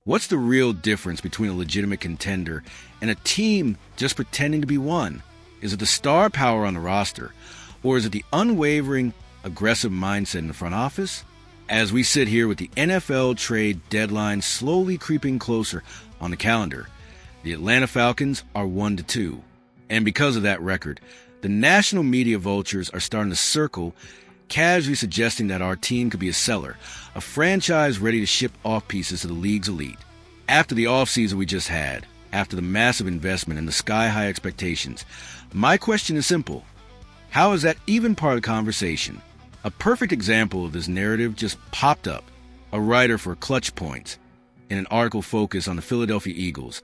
What's the real difference between a legitimate contender and a team just pretending to be one? Is it the star power on the roster, or is it the unwavering, aggressive mindset in the front office? As we sit here with the NFL trade deadline slowly creeping closer on the calendar, the Atlanta Falcons are 1-2. And because of that record, the national media vultures are starting to circle, casually suggesting that our team could be a seller, a franchise ready to ship off pieces to the league's elite. After the offseason we just had, after the massive investment and the sky-high expectations, my question is simple. How is that even part of the conversation? A perfect example of this narrative just popped up. A writer for Clutch Points, in an article focused on the Philadelphia Eagles,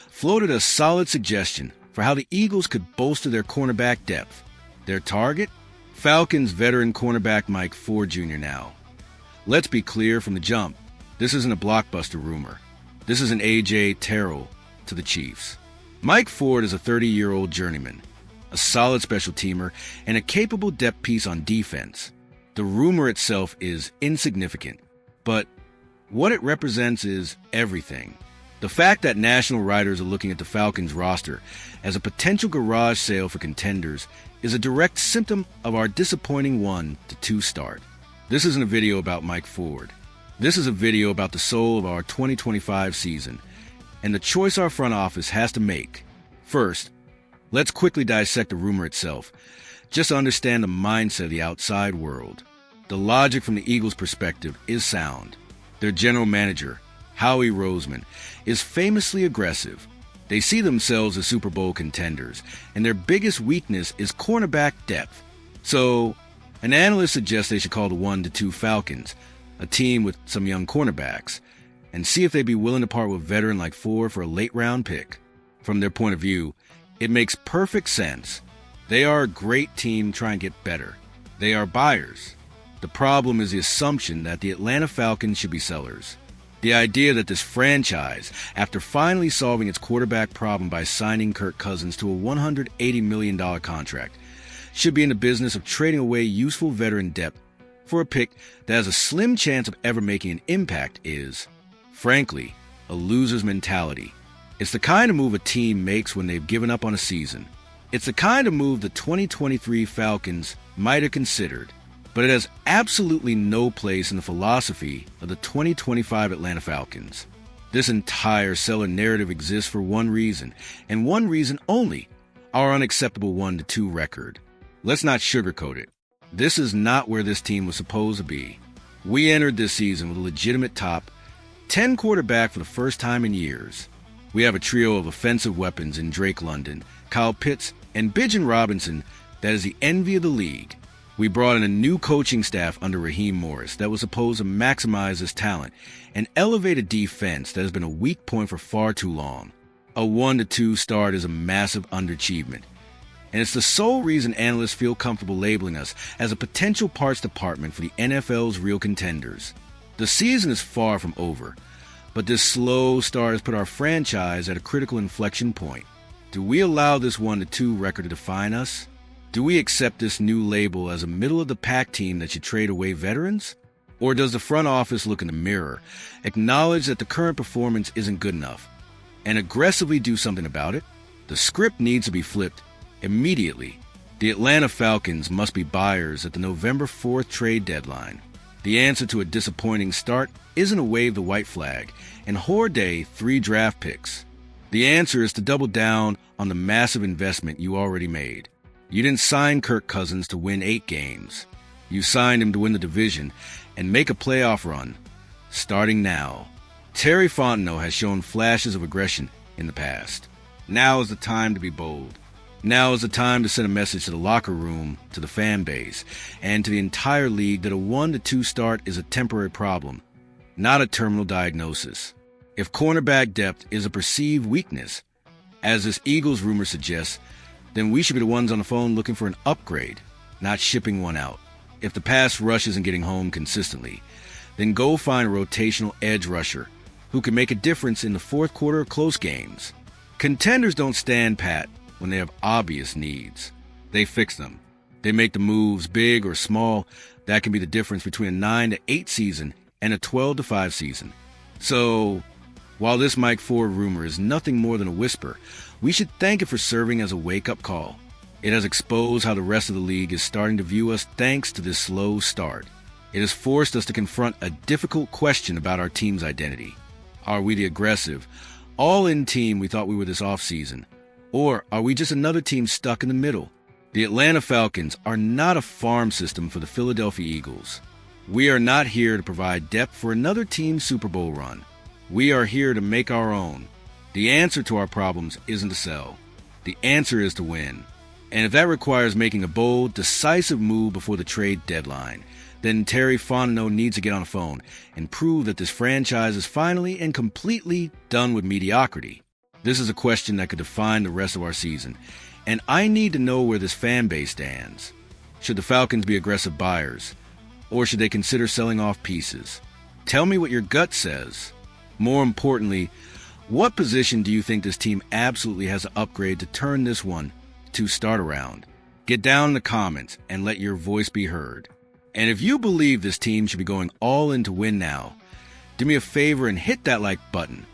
floated a solid suggestion for how the Eagles could bolster their cornerback depth. Their target? Falcons veteran cornerback Mike Ford Jr. now. Let's be clear from the jump. This isn't a blockbuster rumor. This is an A.J. Terrell to the Chiefs. Mike Ford is a 30-year-old journeyman, a solid special teamer, and a capable depth piece on defense. The rumor itself is insignificant, but what it represents is everything. The fact that national writers are looking at the Falcons roster as a potential garage sale for contenders is a direct symptom of our disappointing 1-2 start. This isn't a video about Mike Ford. This is a video about the soul of our 2025 season and the choice our front office has to make. First, let's quickly dissect the rumor itself, just to understand the mindset of the outside world. The logic from the Eagles' perspective is sound. Their general manager, Howie Roseman, is famously aggressive. They see themselves as Super Bowl contenders, and their biggest weakness is cornerback depth. So, an analyst suggests they should call the 1-2 Falcons, a team with some young cornerbacks, and see if they'd be willing to part with a veteran like Ford for a late-round pick. From their point of view, it makes perfect sense. They are a great team trying to get better. They are buyers. The problem is the assumption that the Atlanta Falcons should be sellers. The idea that this franchise, after finally solving its quarterback problem by signing Kirk Cousins to a $180 million contract, should be in the business of trading away useful veteran depth for a pick that has a slim chance of ever making an impact is, frankly, a loser's mentality. It's the kind of move a team makes when they've given up on a season. It's the kind of move the 2023 Falcons might have considered, but it has absolutely no place in the philosophy of the 2025 Atlanta Falcons. This entire seller narrative exists for one reason, and one reason only, our unacceptable 1-2 record. Let's not sugarcoat it. This is not where this team was supposed to be. We entered this season with a legitimate top 10 quarterback for the first time in years. We have a trio of offensive weapons in Drake London, Kyle Pitts, and Bijan Robinson that is the envy of the league. We brought in a new coaching staff under Raheem Morris that was supposed to maximize his talent and elevate a defense that has been a weak point for far too long. A 1-2 start is a massive underachievement, and it's the sole reason analysts feel comfortable labeling us as a potential parts department for the NFL's real contenders. The season is far from over, but this slow start has put our franchise at a critical inflection point. Do we allow this 1-2 record to define us? Do we accept this new label as a middle-of-the-pack team that should trade away veterans? Or does the front office look in the mirror, acknowledge that the current performance isn't good enough, and aggressively do something about it? The script needs to be flipped immediately. The Atlanta Falcons must be buyers at the November 4th trade deadline. The answer to a disappointing start isn't to wave the white flag and hoard 3 draft picks. The answer is to double down on the massive investment you already made. You didn't sign Kirk Cousins to win 8 games. You signed him to win the division and make a playoff run, starting now. Terry Fontenot has shown flashes of aggression in the past. Now is the time to be bold. Now is the time to send a message to the locker room, to the fan base, and to the entire league that a 1-2 start is a temporary problem, not a terminal diagnosis. If cornerback depth is a perceived weakness, as this Eagles rumor suggests, then we should be the ones on the phone looking for an upgrade, not shipping one out. If the pass rush isn't getting home consistently, then go find a rotational edge rusher who can make a difference in the fourth quarter of close games. Contenders don't stand pat when they have obvious needs. They fix them. They make the moves, big or small, that can be the difference between a 9-8 season and a 12-5 season. So, While this Mike Ford rumor is nothing more than a whisper, we should thank it for serving as a wake-up call. It has exposed how the rest of the league is starting to view us thanks to this slow start. It has forced us to confront a difficult question about our team's identity. Are we the aggressive, all-in team we thought we were this offseason? Or are we just another team stuck in the middle? The Atlanta Falcons are not a farm system for the Philadelphia Eagles. We are not here to provide depth for another team's Super Bowl run. We are here to make our own. The answer to our problems isn't to sell. The answer is to win. And if that requires making a bold, decisive move before the trade deadline, then Terry Fontenot needs to get on the phone and prove that this franchise is finally and completely done with mediocrity. This is a question that could define the rest of our season, and I need to know where this fan base stands. Should the Falcons be aggressive buyers, or should they consider selling off pieces? Tell me what your gut says. More importantly, what position do you think this team absolutely has to upgrade to turn this one to start around? Get down in the comments and let your voice be heard. And if you believe this team should be going all in to win now, do me a favor and hit that like button